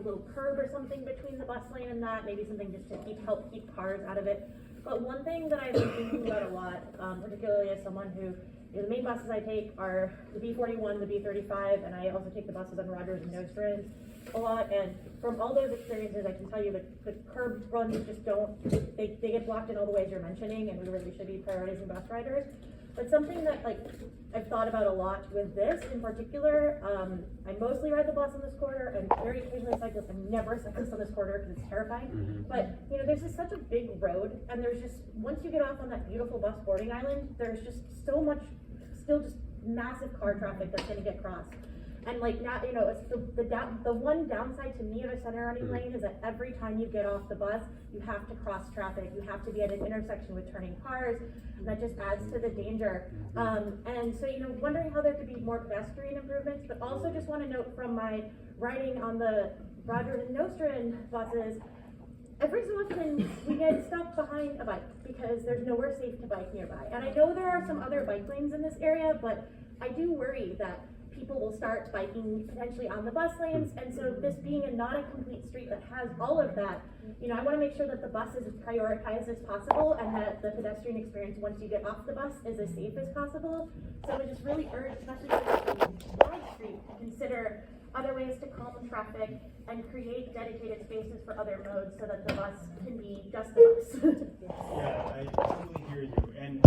a little curb or something between the bus lane and that, maybe something just to help keep cars out of it. But one thing that I've been thinking about a lot, particularly as someone who, the main buses I take are the B41, the B35, and I also take the buses on Rogers and Nostrand a lot. And from all those experiences, I can tell you that the curb runs just don't, they get blocked in all the ways you're mentioning, and we really should be prioritizing bus riders. But something that I've thought about a lot with this in particular, I mostly ride the bus on this corridor and very occasionally cyclist. I'm never a cyclist on this corridor because it's terrifying. But there's just such a big road, and there's just, once you get off on that beautiful bus boarding island, there's just so much, still just massive car traffic that's gonna get crossed. And now, it's the one downside to me of a center running lane is that every time you get off the bus, you have to cross traffic. You have to be at an intersection with turning cars, and that just adds to the danger. And so, wondering how there could be more pedestrian improvements, but also just want to note from my riding on the Rogers and Nostrand buses, every so often we get stuck behind a bike because there's nowhere safe to bike nearby. And I know there are some other bike lanes in this area, but I do worry that people will start biking potentially on the bus lanes, and so this being not a complete street that has all of that, I want to make sure that the bus is as prioritized as possible and that the pedestrian experience once you get off the bus is as safe as possible. So I would just really urge, especially for this wide street, to consider other ways to calm traffic and create dedicated spaces for other modes so that the bus can be just the bus. Yeah, I totally hear you. And